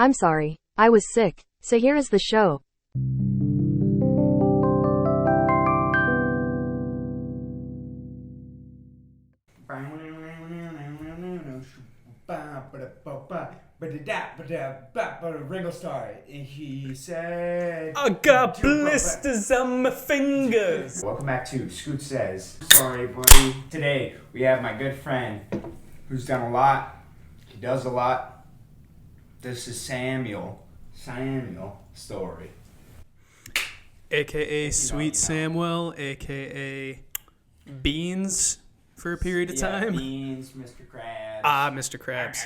I'm sorry. I was sick. So here is the show. Ringo Starr, he said, I got blisters on my fingers. Welcome back to Scoot Says. Sorry, buddy. Today we have my good friend who's done a lot. He does a lot. This is Samuel Story. AKA Sweet Samuel, AKA Beans for a period of time. Beans, Mr. Krabs. Mr. Krabs.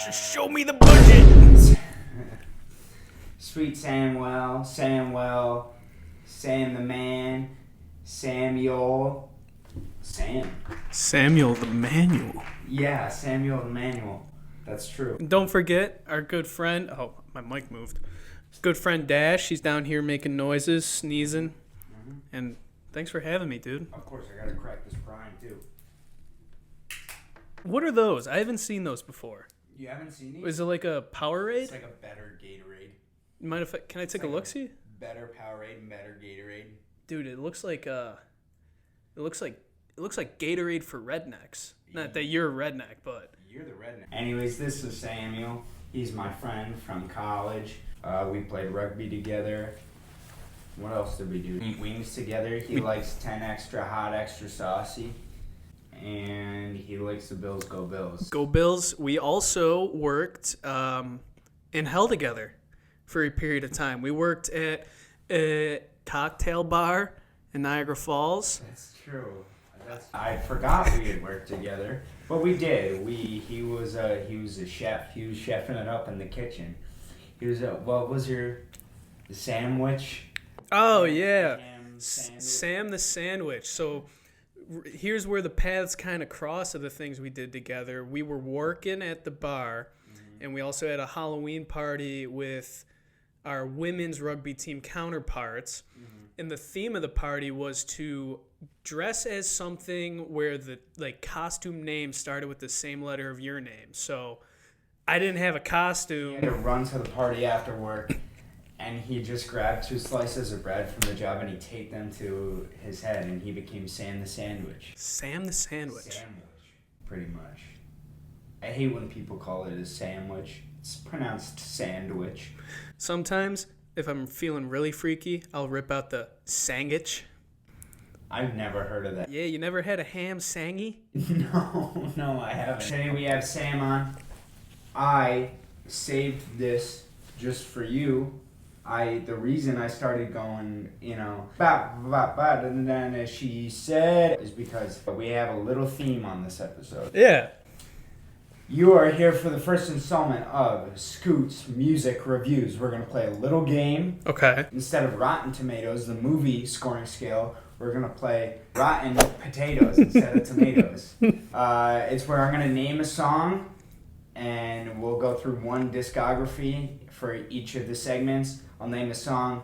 Just show me the budget. Sweet Samuel, Sam the man, Samuel the Manual. Yeah, Samuel the Manual. That's true. And don't forget our good friend. Oh, my mic moved. Good friend Dash. She's down here making noises, sneezing. Mm-hmm. And thanks for having me, dude. Of course, I gotta crack this brine too. What are those? I haven't seen those before. You haven't seen these? Is it like a Powerade? It's like a better Gatorade. Mind if can I take a look-see? Better Powerade and better Gatorade. Dude, it looks like Gatorade for rednecks. Not that you're a redneck, but you're the redneck. Anyways, this is Samuel. He's my friend from college. We played rugby together. What else did we do? Eat wings together. He likes 10 extra hot, extra saucy. And he likes the Bills. Go Bills. Go Bills. We also worked in hell together for a period of time. We worked at a cocktail bar in Niagara Falls. That's true. I forgot we had worked together, but we did. He was a chef. He was chefing it up in the kitchen. He was what was your sandwich? Oh yeah, Sam the Sandwich. So here's where the paths kind of cross of the things we did together. We were working at the bar, and we also had a Halloween party with our women's rugby team counterparts. And the theme of the party was to dress as something where the costume name started with the same letter of your name. So I didn't have a costume. He had to run to the party after work, and he just grabbed 2 slices of bread from the job and he taped them to his head, and he became Sam the Sandwich. Sam the Sandwich. Sandwich, pretty much. I hate when people call it a sandwich. It's pronounced sandwich. Sometimes, if I'm feeling really freaky, I'll rip out the sangwich. I've never heard of that. Yeah, you never had a ham sangy? No, I haven't. Today we have Sam on. I saved this just for you. The reason I started going, as she said, is because we have a little theme on this episode. Yeah. You are here for the first installment of Scoot's Music Reviews. We're going to play a little game. Okay. Instead of Rotten Tomatoes, the movie scoring scale, we're going to play Rotten Potatoes instead of Tomatoes. It's where I'm going to name a song, and we'll go through one discography for each of the segments. I'll name a song.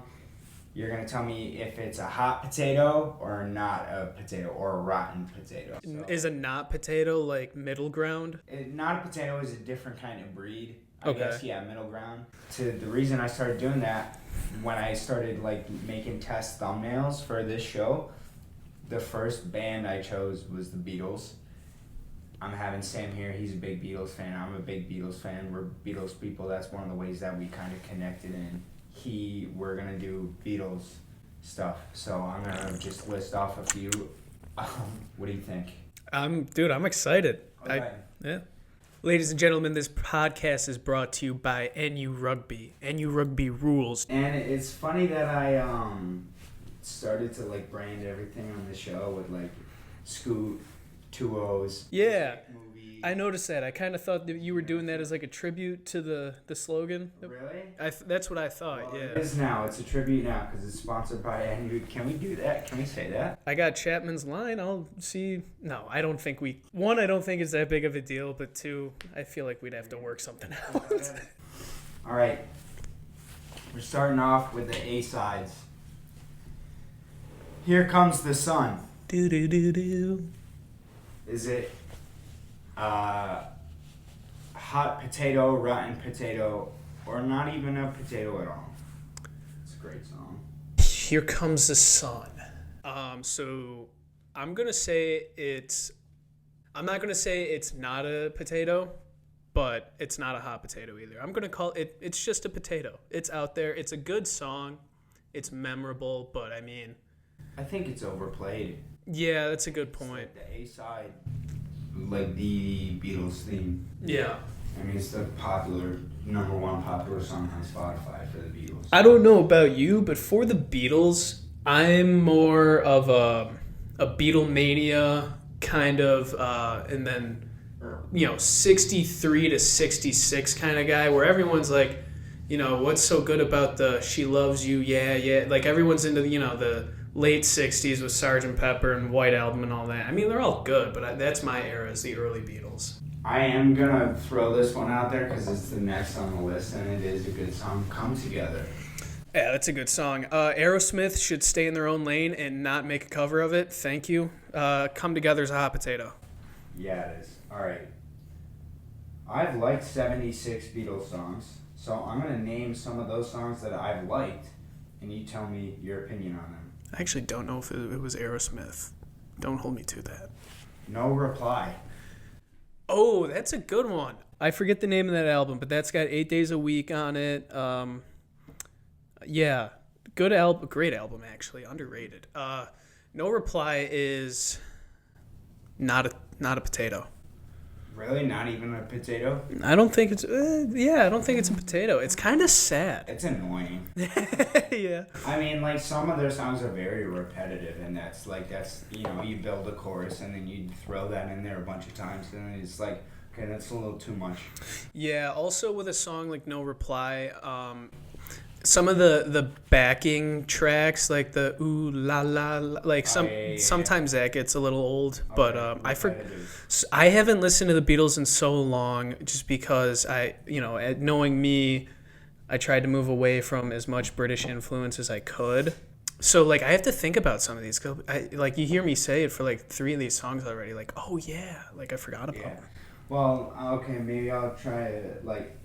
You're going to tell me if it's a hot potato or not a potato or a rotten potato. So, is a not potato like middle ground? Not a potato is a different kind of breed. I Okay. guess, yeah, middle ground. The reason I started doing that, when I started making test thumbnails for this show, the first band I chose was the Beatles. I'm having Sam here. He's a big Beatles fan. I'm a big Beatles fan. We're Beatles people. That's one of the ways that we kind of connected in. We're going to do Beatles stuff. So I'm going to just list off a few. What do you think? I'm excited. Okay. Yeah. Ladies and gentlemen, this podcast is brought to you by NU Rugby. NU Rugby rules. And it's funny that I started to brand everything on the show with Scoot, 2 O's. Yeah. Movie. I noticed that. I kind of thought that you were doing that as a tribute to the slogan. Really? That's what I thought, Well, yeah. It is now. It's a tribute now because it's sponsored by NU. Can we do that? Can we say that? I got Chapman's line. I'll see. No, I don't think One, I don't think it's that big of a deal, but 2, I feel like we'd have to work something out. All right. We're starting off with the A-sides. Here Comes the Sun. Do. Is it hot hot potato, rotten potato, or not even a potato at all. It's a great song. Here Comes the Sun. So I'm gonna say I'm not gonna say it's not a potato, but it's not a hot potato either. I'm gonna call it. It's just a potato. It's out there. It's a good song. It's memorable, but I mean, I think it's overplayed. Yeah, that's a good point. It's like the A side, like the Beatles theme. Yeah. I mean, it's the number one popular song on Spotify for the Beatles. I don't know about you, but for the Beatles, I'm more of a Beatlemania kind of, and then, 63 to 66 kind of guy where everyone's like, what's so good about the She Loves You, yeah. Like everyone's into, the late 60s with Sgt. Pepper and White Album and all that. I mean, they're all good, but that's my era is the early Beatles. I am going to throw this one out there because it's the next on the list, and it is a good song, Come Together. Yeah, that's a good song. Aerosmith should stay in their own lane and not make a cover of it. Thank you. Come Together's a hot potato. Yeah, it is. All right. I've liked 76 Beatles songs, so I'm going to name some of those songs that I've liked, and you tell me your opinion on them. I actually don't know if it was Aerosmith. Don't hold me to that. No Reply. Oh, that's a good one. I forget the name of that album, but that's got 8 Days a Week on it. Yeah, good album, great album actually, underrated. No Reply is not a potato. Really, not even a potato? I don't think it's. I don't think it's a potato. It's kind of sad. It's annoying. Yeah. I mean, like some of their songs are very repetitive, and that's you build a chorus and then you throw that in there a bunch of times, and it's like, okay, that's a little too much. Yeah. Also, with a song like No Reply, some of the backing tracks, like the ooh la la, like sometimes that gets a little old. Okay, but I haven't listened to the Beatles in so long, just because knowing me, I tried to move away from as much British influence as I could. So like I have to think about some of these. Like you hear me say it for like 3 of these songs already. Like, oh yeah, like I forgot about them. Well, okay, maybe I'll try it like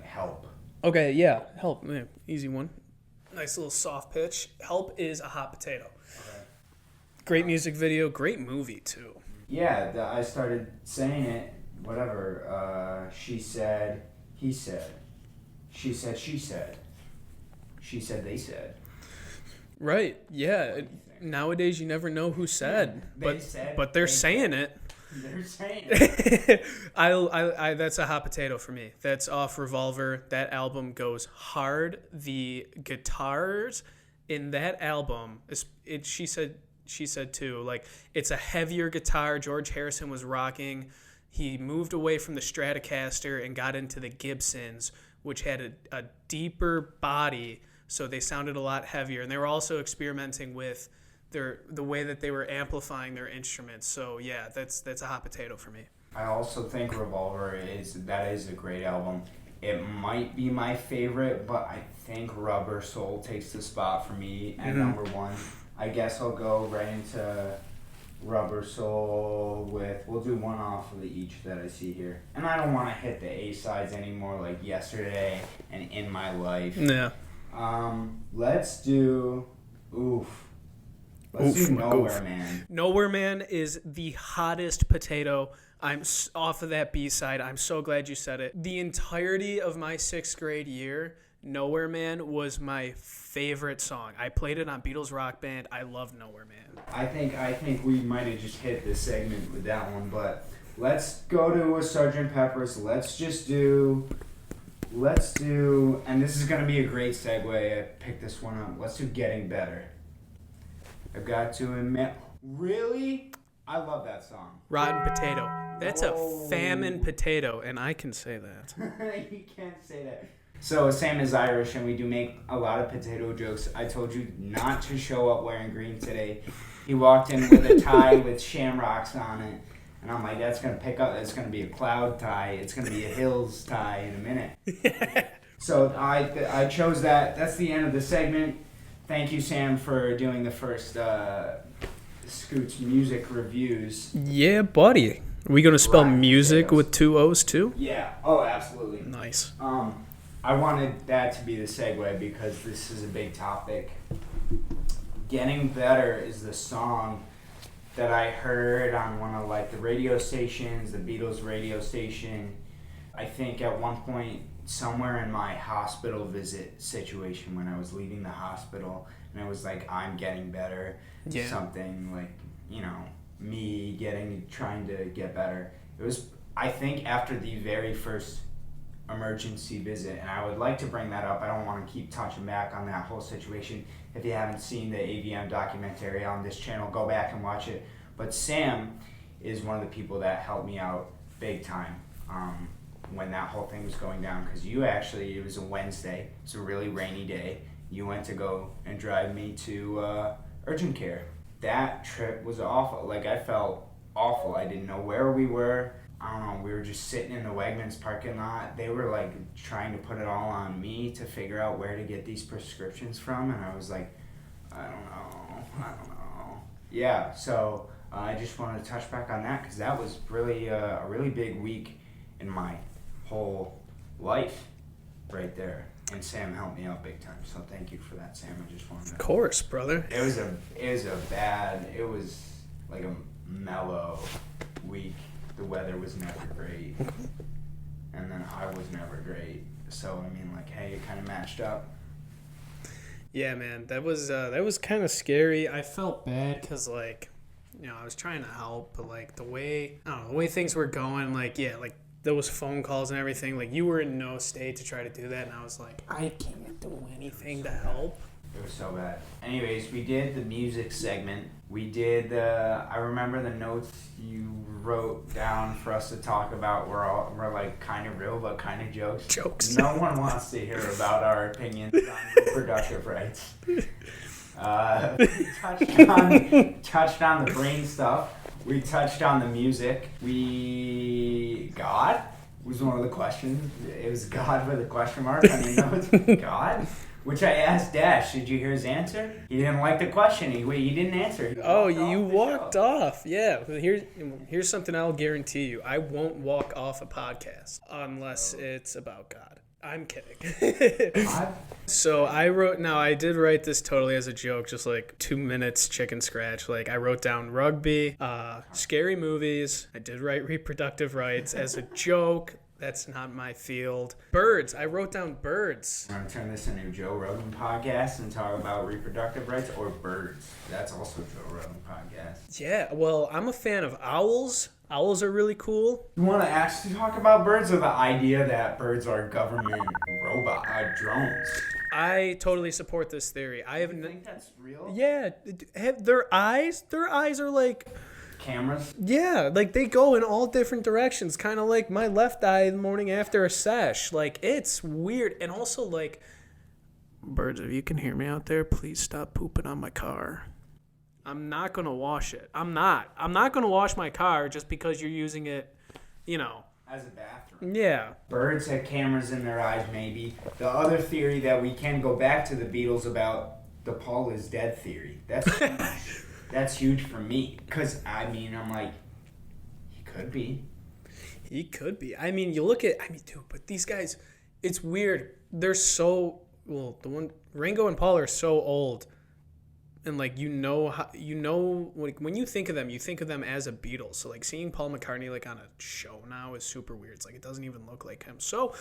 Help. Okay, yeah, Help, man, easy one. Nice little soft pitch. Help is a hot potato. Okay. Great music video, great movie too. Yeah, I started saying it, whatever. She said, he said. She said, she said. She said, they said. Right, yeah. Nowadays you never know who said, but they're saying it. They're saying it. I that's a hot potato for me. That's off Revolver. That album goes hard. The guitars in that album, she said too, like it's a heavier guitar. George Harrison was rocking. He moved away from the Stratocaster and got into the Gibsons, which had a deeper body, so they sounded a lot heavier. And they were also experimenting with the way that they were amplifying their instruments. So yeah, that's a hot potato for me. I also think Revolver is a great album. It might be my favorite, but I think Rubber Soul takes the spot for me at number one. I guess I'll go right into Rubber Soul we'll do one off of each that I see here. And I don't want to hit the A-sides anymore, like Yesterday and In My Life. Yeah. Let's do Let's do Nowhere Man. Nowhere Man is the hottest potato. I'm off of that B-side. I'm so glad you said it. The entirety of my 6th grade year, Nowhere Man was my favorite song. I played it on Beatles Rock Band. I love Nowhere Man. I think we might have just hit this segment with that one, but let's go to a Sgt. Pepper's. Let's do, and this is going to be a great segue. I picked this one up. Let's do Getting Better. I've got to admit, really? I love that song. Rotten Potato. That's a famine potato, and I can say that. You can't say that. So Sam is Irish, and we do make a lot of potato jokes. I told you not to show up wearing green today. He walked in with a tie with shamrocks on it, and I'm like, that's going to pick up. It's going to be a cloud tie. It's going to be a hills tie in a minute. So I chose that. That's the end of the segment. Thank you, Sam, for doing the first Scoot's music reviews. Yeah, buddy. Are we going to spell Rotten music potatoes. with 2 O's too? Yeah. Oh, absolutely. Nice. I wanted that to be the segue because this is a big topic. Getting Better is the song that I heard on one of like the radio stations, the Beatles radio station. I think at one point somewhere in my hospital visit situation when I was leaving the hospital, and it was like, I'm getting better. Yeah. Something like, me trying to get better. It was, I think, after the very first emergency visit, and I would like to bring that up. I don't want to keep touching back on that whole situation. If you haven't seen the AVM documentary on this channel, go back and watch it. But Sam is one of the people that helped me out big time when that whole thing was going down, because it was a Wednesday, it's a really rainy day, you went to go and drive me to urgent care. That trip was awful. Like, I felt awful. I didn't know where we were. I don't know, we were just sitting in the Wegmans parking lot. They were like trying to put it all on me to figure out where to get these prescriptions from, and I was like, I don't know. Yeah, so I just wanted to touch back on that because that was really a really big week in my whole life right there. And Sam helped me out big time, so thank you for that, Sam. I just wanted to... Of course, brother. It was like a mellow week. The weather was never great, and then I was never great. So I mean, like, hey, it kind of matched up. Yeah, man, that was kind of scary. I felt bad because, like, I was trying to help, but like the way things were going, like, yeah, like those phone calls and everything, like you were in no state to try to do that, and I was like, I can't do anything to help. It was so bad. Anyways, we did the music segment. We did I remember the notes you wrote down for us to talk about were like kind of real but kind of jokes. No one wants to hear about our opinions on reproductive rights. We touched on the brain stuff. We touched on the music. God was one of the questions. It was God with a question mark on your notes. God? Which I asked Dash, did you hear his answer? He didn't like the question. He didn't answer. You walked off. Yeah. Here's something I'll guarantee you. I won't walk off a podcast unless it's about God. I'm kidding. So I did write this totally as a joke, just like 2 minutes chicken scratch. Like, I wrote down rugby, scary movies. I did write reproductive rights as a joke. That's not my field. Birds. I wrote down birds. I'm going to turn this into a Joe Rogan podcast and talk about reproductive rights, or birds. That's also a Joe Rogan podcast. Yeah, well, I'm a fan of owls. Owls are really cool. You want to actually talk about birds, or the idea that birds are government drones? I totally support this theory. You think that's real? Yeah. Their eyes are like... cameras? Yeah, like they go in all different directions, kind of like my left eye the morning after a sesh. Like, it's weird. And also, like, birds, if you can hear me out there, please stop pooping on my car. I'm not going to wash it. I'm not going to wash my car just because you're using it, as a bathroom. Yeah. Birds have cameras in their eyes, maybe. The other theory that we can go back to the Beatles about, the Paul is dead theory. That's huge for me, because, I'm like, he could be. He could be. You look at, dude, but these guys, it's weird. They're so, Ringo and Paul are so old. And, like, like, when you think of them as a Beatles. So, like, seeing Paul McCartney, like, on a show now is super weird. It's like, it doesn't even look like him. So,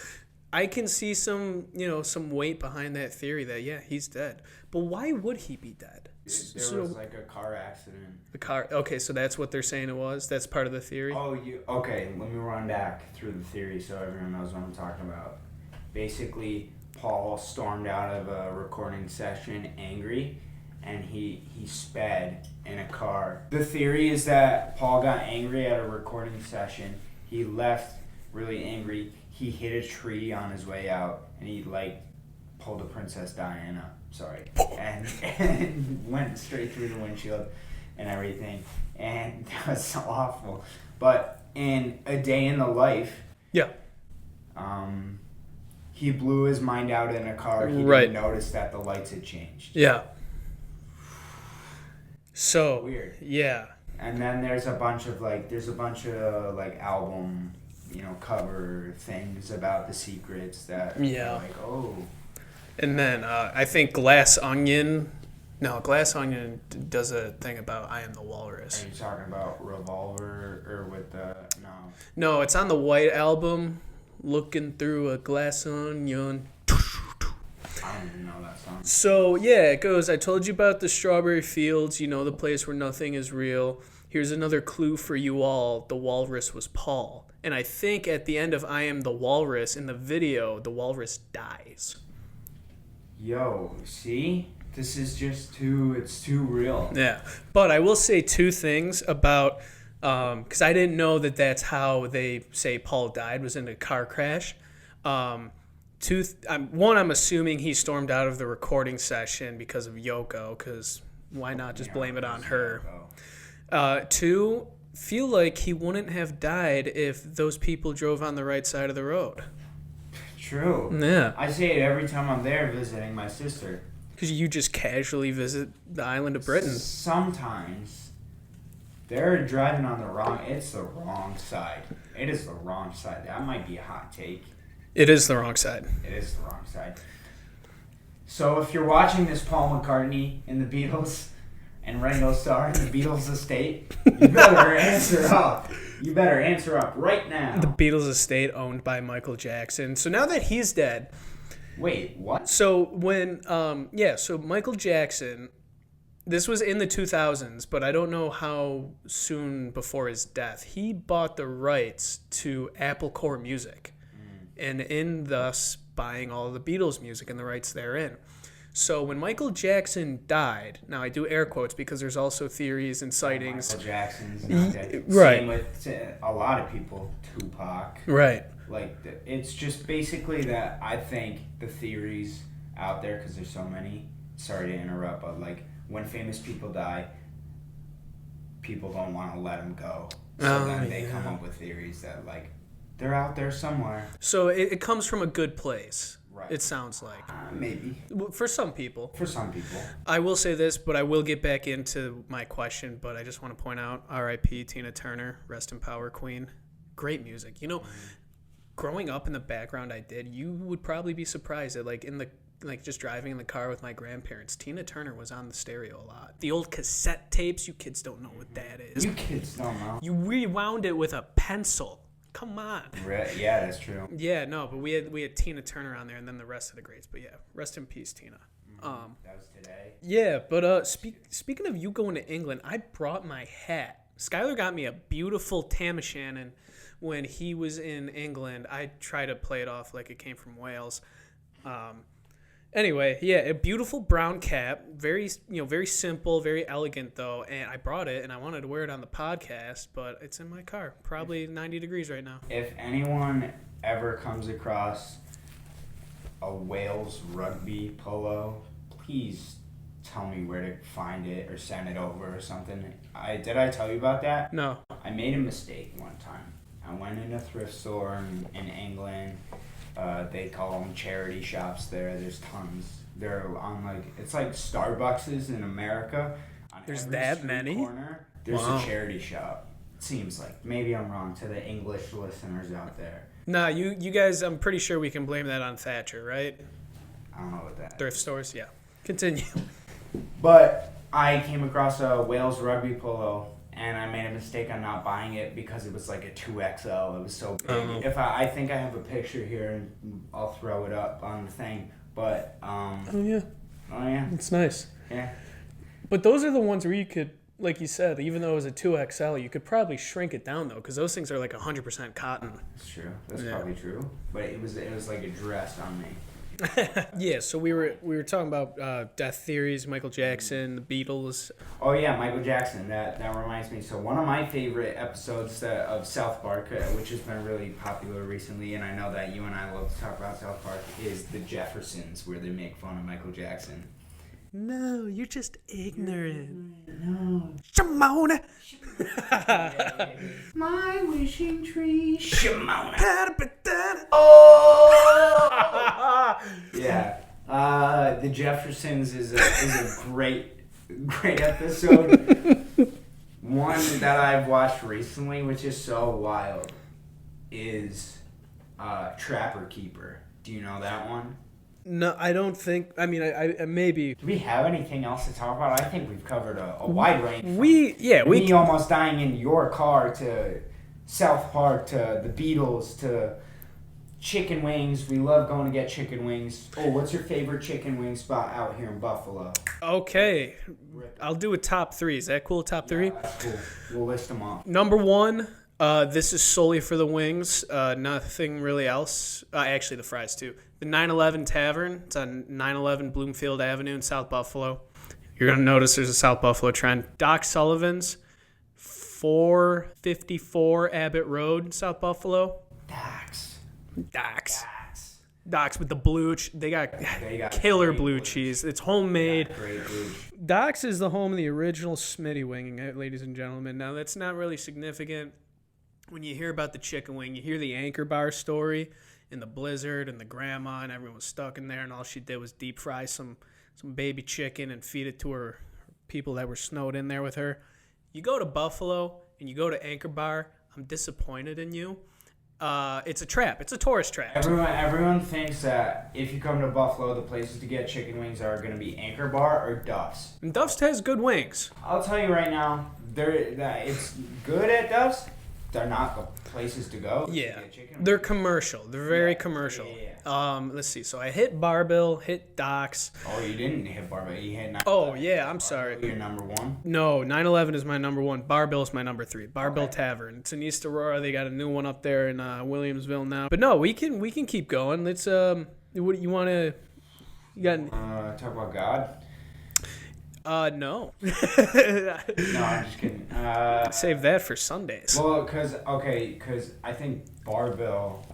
I can see some weight behind that theory that, yeah, he's dead. But why would he be dead? There was like a car accident. Okay, so that's what they're saying it was? That's part of the theory? Okay, let me run back through the theory so everyone knows what I'm talking about. Basically, Paul stormed out of a recording session angry, and he sped in a car. The theory is that Paul got angry at a recording session. He left really angry. He hit a tree on his way out, and he, like, pulled a Princess Diana. Sorry. And went straight through the windshield and everything. And that was so awful. But in A Day in the Life, yeah, he blew his mind out in a car. He didn't notice that the lights had changed. Yeah. So weird. Yeah. And then there's a bunch of like album, cover things about the secrets that like, oh. And then I think Glass Onion does a thing about I Am the Walrus. Are you talking about Revolver or with the no? No, it's on the White Album. Looking through a glass onion. I don't even know that song. So, yeah, it goes, I told you about the strawberry fields, the place where nothing is real. Here's another clue for you all. The walrus was Paul. And I think at the end of I Am the Walrus, in the video, the walrus dies. Yo, see? This is just it's too real. Yeah. But I will say two things about, because I didn't know that that's how they say Paul died, was in a car crash. One, I'm assuming he stormed out of the recording session because of Yoko, because why not just blame it on her? Two, feel like he wouldn't have died if those people drove on the right side of the road. True. Yeah. I say it every time I'm there visiting my sister. Because you just casually visit the island of Britain. Sometimes they're driving on the wrong side. It is the wrong side. That might be a hot take. It is the wrong side. It is the wrong side. So if you're watching this Paul McCartney in the Beatles and Ringo Starr in the Beatles estate, you better answer up. You better answer up right now. The Beatles estate owned by Michael Jackson. So now that he's dead. Wait, what? So when, so Michael Jackson, this was in the 2000s, but I don't know how soon before his death, he bought the rights to Apple Core Music. And in thus buying all of the Beatles music and the rights therein. So when Michael Jackson died, now I do air quotes because there's also theories and sightings. Michael Jackson's not dead. Right. Same with a lot of people, Tupac. Right. Like, it's just basically that I think the theories out there, because there's so many, sorry to interrupt, but like when famous people die, people don't want to let them go. So then they come up with theories that like, they're out there somewhere. So it comes from a good place. Right. It sounds like. Maybe. For some people. For some people. I will say this, but I will get back into my question, but I just want to point out, R.I.P. Tina Turner, rest in power, queen. Great music. Growing up in the background I did, you would probably be surprised that just driving in the car with my grandparents, Tina Turner was on the stereo a lot. The old cassette tapes, you kids don't know what that is. You kids don't know. You rewound it with a pencil. Come on. Yeah, that's true. Yeah, no, but we had Tina Turner on there, and then the rest of the greats. But yeah, rest in peace, Tina. That was today. Yeah, but speaking of you going to England, I brought my hat. Skylar got me a beautiful Tam O'Shannon when he was in England. I try to play it off like it came from Wales. Anyway, yeah, a beautiful brown cap, very simple, very elegant though, and I brought it and I wanted to wear it on the podcast, but it's in my car, probably 90 degrees right now. If anyone ever comes across a Wales rugby polo, please tell me where to find it or send it over or something. Did I tell you about that? No. I made a mistake one time. I went in a thrift store in England. They call them charity shops there. There's tons. They're on it's like Starbucks in America. On There's every that street many? corner, there's Wow. a charity shop. It seems like. Maybe I'm wrong to the English listeners out there. Nah, you guys, I'm pretty sure we can blame that on Thatcher, right? I don't know what that Thrift stores, yeah. Continue. But I came across a Wales rugby polo, and I made a mistake on not buying it because it was like a 2XL. It was so big. Oh. I think I have a picture here, and I'll throw it up on the thing. But Oh yeah, it's nice. Yeah. But those are the ones where you could, like you said, even though it was a 2XL, you could probably shrink it down though, because those things are like 100% cotton. That's true. That's Yeah. probably true. But it was like a dress on me. Yeah, so we were talking about death theories, Michael Jackson, the Beatles. Oh yeah, Michael Jackson. That reminds me. So one of my favorite episodes of South Park, which has been really popular recently, and I know that you and I love to talk about South Park, is The Jeffersons, where they make fun of Michael Jackson. No, you're just ignorant. No. Shimona. My wishing tree, Shimona. Oh! Yeah. The Jeffersons is a great episode. One, one that I've watched recently, which is so wild, is Trapper Keeper. Do you know that one? No, I don't think. I mean, I maybe. Do we have anything else to talk about? I think we've covered a wide range. We almost dying in your car to South Park to the Beatles to chicken wings. We love going to get chicken wings. Oh, what's your favorite chicken wing spot out here in Buffalo? Okay, I'll do a top 3. Is that cool? Top 3? Yeah, that's cool. We'll list them off. Number 1. This is solely for the wings. Nothing really else. Actually, the fries too. The 911 Tavern. It's on 911 Bloomfield Avenue in South Buffalo. You're gonna notice there's a South Buffalo trend. Doc Sullivan's, 454 Abbott Road, South Buffalo. Doc's with the blue. They got killer blue cheese. It's homemade. Great blue. Doc's is the home of the original Smitty wing, ladies and gentlemen. Now that's not really significant. When you hear about the chicken wing, you hear the Anchor Bar story and the blizzard and the grandma and everyone was stuck in there and all she did was deep fry some baby chicken and feed it to her people that were snowed in there with her. You go to Buffalo and you go to Anchor Bar, I'm disappointed in you. It's a trap. It's a tourist trap. Everyone thinks that if you come to Buffalo, the places to get chicken wings are going to be Anchor Bar or Duff's. And Duff's has good wings. I'll tell you right now, it's good at Duff's. They're not the places to go. Yeah, to get chicken they're wings. commercial. They're very commercial. Yeah. Let's see. So I hit Barbell, hit Doc's. Oh, you didn't hit Barbell. You hit 911. Oh, yeah, I'm sorry. You're number 1? No, 911 is my number 1. Barbell is my number 3. Barbell Tavern. It's in East Aurora. They got a new one up there in Williamsville now. But no, we can keep going. Let's what you want to? You got? Talk about God. No. No, I'm just kidding. Save that for Sundays. Well, because I think Barbell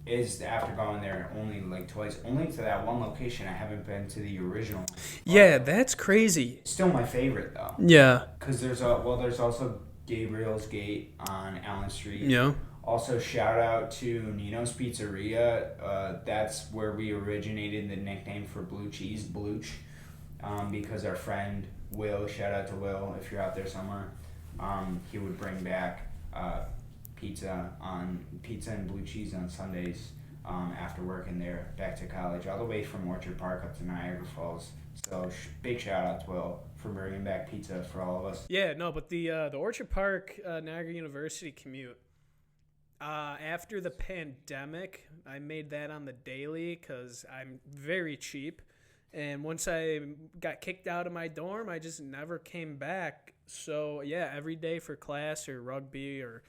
is, after going there only like twice, only to that one location. I haven't been to the original. Yeah, that's crazy. Still my favorite though. Yeah. Because there's also Gabriel's Gate on Allen Street. Yeah. Also, shout out to Nino's Pizzeria. That's where we originated the nickname for blue cheese, Blooch. Because our friend Will, shout out to Will if you're out there somewhere, he would bring back pizza and blue cheese on Sundays after working there back to college, all the way from Orchard Park up to Niagara Falls. So big shout out to Will for bringing back pizza for all of us. Yeah, no, but the Orchard Park Niagara University commute. After the pandemic, I made that on the daily because I'm very cheap. And once I got kicked out of my dorm, I just never came back. So, yeah, every day for class or rugby or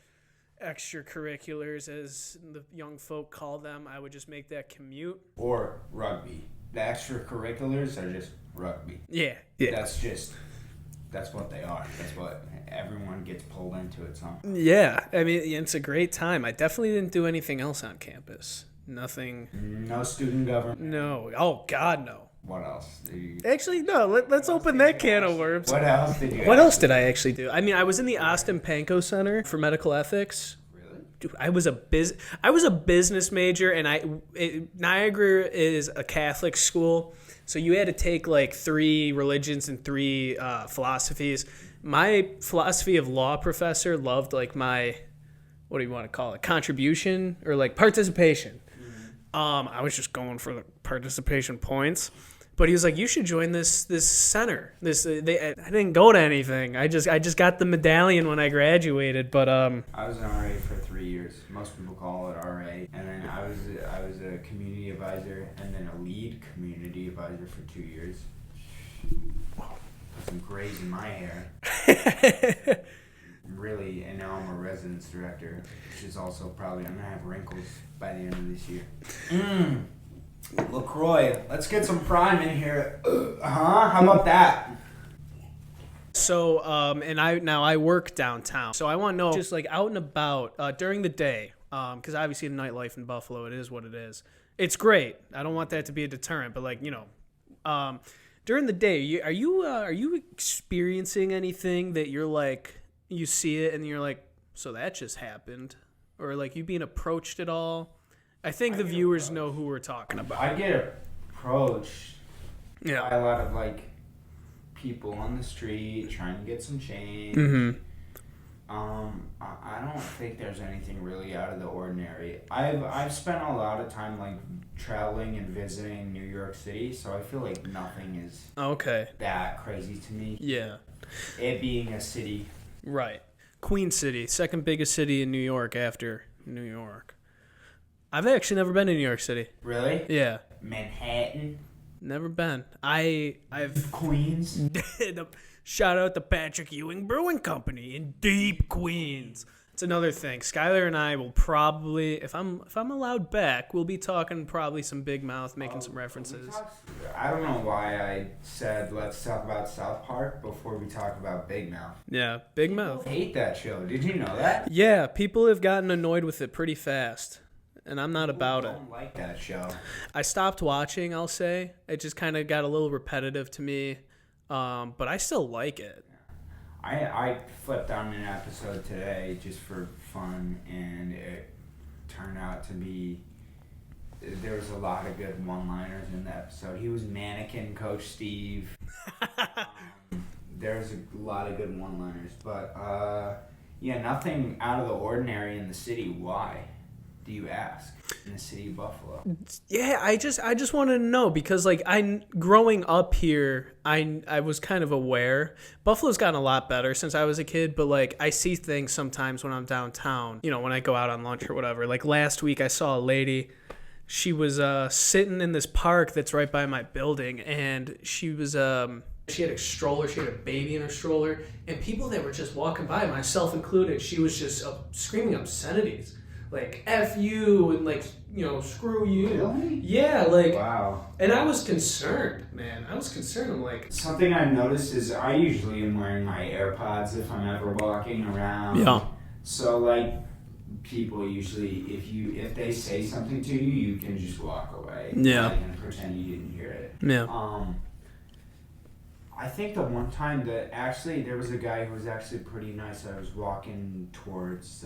extracurriculars, as the young folk call them, I would just make that commute. Or rugby. The extracurriculars are just rugby. Yeah. That's what they are. That's what everyone gets pulled into it. Yeah, I mean, it's a great time. I definitely didn't do anything else on campus. Nothing. No student government. No. Oh, God, no. What else did you... Actually, no. Let's open that can of worms. What else did you... What else did I actually do? I mean, I was in the Austin Pankow Center for Medical Ethics. Really? Dude, I was a business major, and Niagara is a Catholic school, so you had to take like 3 religions and 3 philosophies. My philosophy of law professor loved like my, what do you want to call it, contribution or like participation. I was just going for the participation points, but he was like, "You should join this center." I didn't go to anything. I just got the medallion when I graduated. But I was an RA for 3 years. Most people call it RA, and then I was a community advisor and then a lead community advisor for 2 years. Put some grays in my hair. Really, and now I'm a residence director, which is also probably, I'm going to have wrinkles by the end of this year. LaCroix, let's get some prime in here. How about that? So, and I work downtown, so I want to know, just like out and about during the day, because obviously the nightlife in Buffalo, it is what it is. It's great. I don't want that to be a deterrent, but like, during the day, are you experiencing anything that you're like, you see it and you're like, so that just happened? Or like you being approached at all? I think the viewers know who we're talking about. I get approached by a lot of like people on the street trying to get some change. Mm-hmm. I don't think there's anything really out of the ordinary. I've spent a lot of time like traveling and visiting New York City, so I feel like nothing is that crazy to me. Yeah. It being a city. Right. Queen City, second biggest city in New York after New York. I've actually never been to New York City. Really? Yeah. Manhattan? Never been. I've Queens? Shout out to Patrick Ewing Brewing Company in deep Queens. It's another thing. Skylar and I will probably, if I'm allowed back, we'll be talking probably some Big Mouth, making some references. I don't know why I said let's talk about South Park before we talk about Big Mouth. Yeah, Big Mouth. I hate that show. Did you know that? Yeah, people have gotten annoyed with it pretty fast. And I'm not about it. I don't like that show. I stopped watching, I'll say. It just kind of got a little repetitive to me. But I still like it. I flipped on an episode today just for fun, and it turned out to be, there was a lot of good one-liners in the episode. He was Mannequin Coach Steve. There's a lot of good one-liners. But, yeah, nothing out of the ordinary in the city. Why? Do you ask? In the city of Buffalo. Yeah, I just wanted to know because like growing up here, I was kind of aware. Buffalo's gotten a lot better since I was a kid, but like I see things sometimes when I'm downtown, you know, when I go out on lunch or whatever. Like last week I saw a lady, she was sitting in this park that's right by my building, and she was she had a stroller, she had a baby in her stroller, and people that were just walking by, myself included, she was just screaming obscenities. Like, F you, and like, you know, screw you. Really? Yeah, like. Wow. And I was concerned, man. I was concerned. I'm like. Something I've noticed is I usually am wearing my AirPods if I'm ever walking around. Yeah. So, like, people usually, if they say something to you, you can just walk away. Yeah. Like, and pretend you didn't hear it. Yeah. I think the one time that actually, there was a guy who was actually pretty nice. I was walking towards,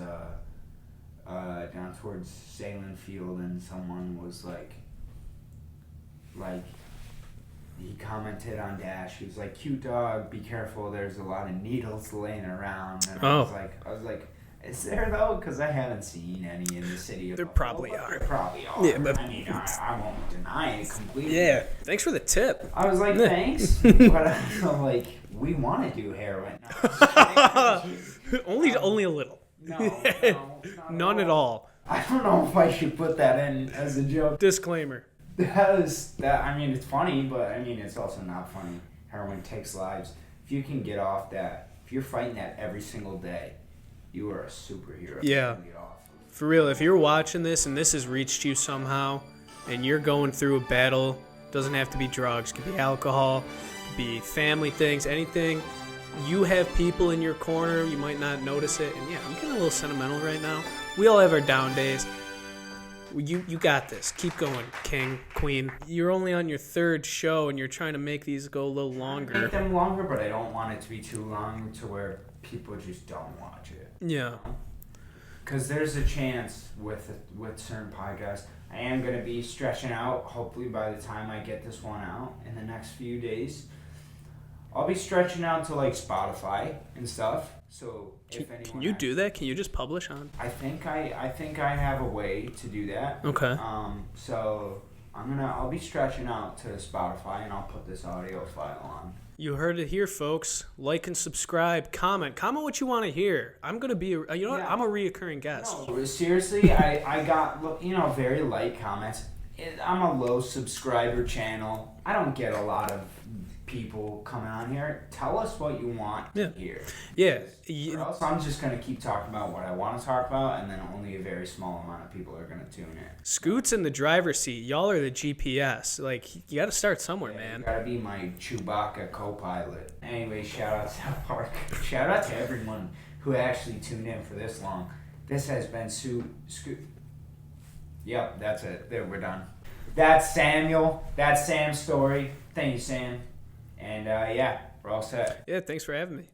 down towards Salem Field, and someone was like he commented on Dash. He was like, "Cute dog, be careful. There's a lot of needles laying around." And I was like, is there though? Because I haven't seen any in the city. There probably are. There probably are. Yeah, but I mean, I won't deny it completely. Yeah. Thanks for the tip. I was like, thanks, but I'm like, we want to do heroin. No, only a little. No, None at all. I don't know if I should put that in as a joke. Disclaimer. I mean, it's funny, but I mean, it's also not funny. Heroin takes lives. If you can get off that, if you're fighting that every single day, you are a superhero. Yeah. You can get off. For real, if you're watching this and this has reached you somehow, and you're going through a battle, doesn't have to be drugs, could be alcohol, could be family things, anything. You have people in your corner, you might not notice it, and yeah, I'm getting a little sentimental right now. We all have our down days. You got this. Keep going, king, queen. You're only on your third show, and you're trying to make these go a little longer. Make them longer, but I don't want it to be too long to where people just don't watch it. Yeah. Because there's a chance with certain podcasts, I am going to be stretching out. Hopefully by the time I get this one out in the next few days, I'll be stretching out to like Spotify and stuff. So if anyone can you do that? Can you just publish on? I think I have a way to do that. Okay. So I'll be stretching out to Spotify, and I'll put this audio file on. You heard it here, folks. Like and subscribe. Comment what you want to hear. I'm gonna be what? I'm a reoccurring guest. No, seriously, I got very light comments. I'm a low subscriber channel. I don't get a lot of people coming on here. Tell us what you want to hear. Yeah. Or else I'm just going to keep talking about what I want to talk about, and then only a very small amount of people are going to tune in. Scoot's in the driver's seat. Y'all are the GPS. Like, you got to start somewhere, man. You got to be my Chewbacca co-pilot. Anyway, shout out to South Park. Shout out to everyone who actually tuned in for this long. This has been Scoot. Yep, that's it. There, we're done. That's Samuel. That's Sam's story. Thank you, Sam. And, yeah, we're all set. Yeah, thanks for having me.